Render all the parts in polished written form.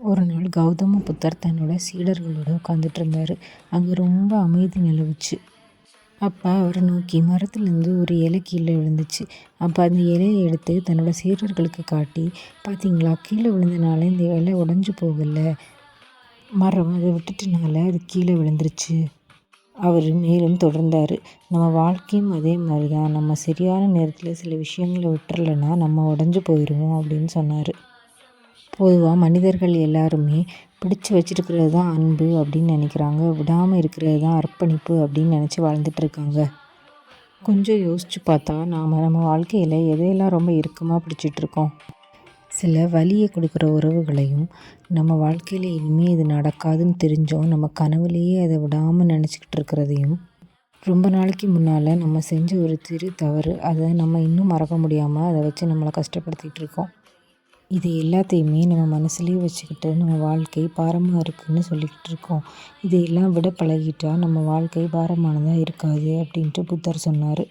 ஒரு நாள் கௌதம புத்தர் தன்னோட சீடர்களோட உட்காந்துட்டு இருந்தார். அங்கே ரொம்ப அமைதி நிலவுச்சு. அப்போ அவரை நோக்கி மரத்துலேருந்து ஒரு இலை கீழே விழுந்துச்சு. அப்போ அந்த இலையை எடுத்து தன்னோட சீடர்களுக்கு காட்டி, பார்த்தீங்களா, கீழே விழுந்தனால இந்த இலை உடஞ்சி போகலை, மரம் அதை விட்டுட்டனால அது கீழே விழுந்துருச்சு. அவர் மேலும் தொடர்ந்தார், நம்ம வாழ்க்கையும் அதே மாதிரி தான், நம்ம சரியான நேரத்தில் சில விஷயங்களை விட்டுறலைன்னா நம்ம உடஞ்சி போயிடுவோம் அப்படின்னு சொன்னார். பொதுவாக மனிதர்கள் எல்லாருமே பிடிச்சி வச்சிருக்கிறது தான் அன்பு அப்படின்னு நினைக்கிறாங்க, விடாமல் இருக்கிறது தான் அர்ப்பணிப்பு அப்படின்னு நினச்சி வாழ்ந்துட்டுருக்காங்க. கொஞ்சம் யோசித்து பார்த்தா நம்ம வாழ்க்கையில் எதையெல்லாம் ரொம்ப இறுக்கமாக பிடிச்சிட்ருக்கோம். சில வலியை கொடுக்குற உறவுகளையும், நம்ம வாழ்க்கையில் இனிமேல் இது நடக்காதுன்னு தெரிஞ்சோம் நம்ம கனவுலேயே அதை விடாமல் நினச்சிக்கிட்டு இருக்கிறதையும், ரொம்ப நாளைக்கு முன்னால் நம்ம செஞ்ச ஒரு சிறு தவறு, அதை நம்ம இன்னும் மறக்க முடியாமல் அதை வச்சு நம்மளை கஷ்டப்படுத்திகிட்டு இருக்கோம். இது எல்லாத்தையுமே நம்ம மனசுலேயே வச்சுக்கிட்டு நம்ம வாழ்க்கை பாரமாக இருக்குதுன்னு சொல்லிக்கிட்டு இருக்கோம். இதையெல்லாம் விட பழகிட்டால் நம்ம வாழ்க்கை பாரமானதாக இருக்காது அப்படின்ட்டு புத்தர் சொன்னார்.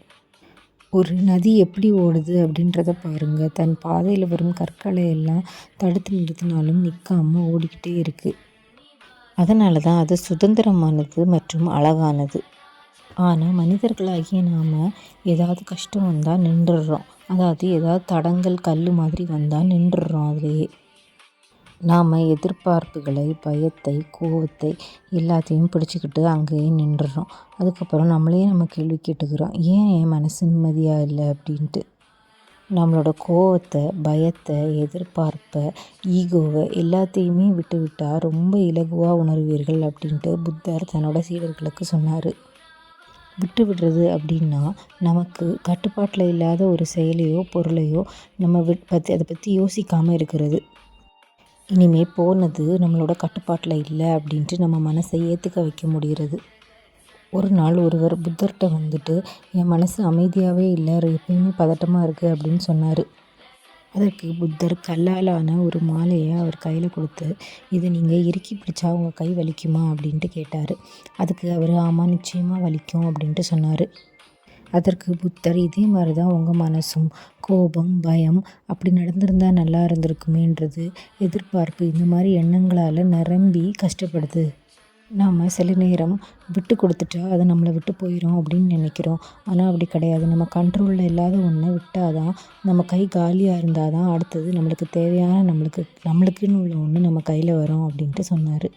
ஒரு நதி எப்படி ஓடுது அப்படின்றத பாருங்கள். தன் பாதையில் வரும் கற்களை எல்லாம் தடுத்து நிறுத்தினாலும் நிற்காமல் ஓடிக்கிட்டே இருக்குது. அதனால தான் அது சுதந்திரமானது மற்றும் அழகானது. ஆனால் மனிதர்களாகிய நாம் ஏதாவது கஷ்டம் வந்தால் நின்றுடுறோம். அதாவது ஏதாவது தடங்கள் கல் மாதிரி வந்தால் நின்றுடுறோம். அதிலேயே நாம் எதிர்பார்ப்புகளை, பயத்தை, கோவத்தை எல்லாத்தையும் பிடிச்சிக்கிட்டு அங்கேயே நின்றுடுறோம். அதுக்கப்புறம் நம்மளையே நம்ம கேள்வி கேட்டுக்கிறோம், ஏன் என் மனசு நிம்மதியாக இல்லை அப்படின்ட்டு. நம்மளோட கோவத்தை, பயத்தை, எதிர்பார்ப்பை, ஈகோவை எல்லாத்தையுமே விட்டுவிட்டால் ரொம்ப இலகுவாக உணர்வீர்கள் அப்படின்ட்டு புத்தர் தன்னோட சீடர்களுக்கு சொன்னார். விட்டு விடுறது அப்படின்னா நமக்கு கட்டுப்பாட்டில் இல்லாத ஒரு செயலையோ பொருளையோ நம்ம அதை பற்றி யோசிக்காமல் இருக்கிறது. இனிமேல் போனது நம்மளோட கட்டுப்பாட்டில் இல்லை அப்படின்ட்டு நம்ம மனசை ஏற்றுக்க வைக்க முடிகிறது. ஒரு நாள் ஒருவர் புத்தர்கிட்ட வந்துட்டு, என் மனசு அமைதியாகவே இல்லை, எப்பயுமே பதட்டமாக இருக்குது அப்படின்னு சொன்னார். அதற்கு புத்தர் கல்லாலான ஒரு மாலையை அவர் கையில் கொடுத்து, இதை நீங்கள் இறுக்கி பிடிச்சா உங்கள் கை வலிக்குமா அப்படின்ட்டு கேட்டார். அதுக்கு அவர், ஆமாம், நிச்சயமாக வலிக்கும் அப்படின்ட்டு சொன்னார். அதற்கு புத்தர், இதே மாதிரி தான் உங்கள் மனசும், கோபம், பயம் அப்படி நடந்திருந்தால் நல்லா இருந்திருக்குமேன்றது, எதிர்பார்ப்பு, இந்த மாதிரி எண்ணங்களால் நிரம்பி கஷ்டப்படுது. நாம் சில நேரம் விட்டு கொடுத்துட்டா அது நம்மளை விட்டு போயிடும் அப்படின்னு நினைக்கிறோம். ஆனால் அப்படி கிடையாது. நம்ம கண்ட்ரோலில் இல்லாத ஒன்றை விட்டால் தான், நம்ம கை காலியாக இருந்தால் தான் அடுத்தது நம்மளுக்கு தேவையான நம்மளுக்குன்னு உள்ள ஒன்று நம்ம கையில் வரும் அப்படின்ட்டு சொன்னார்.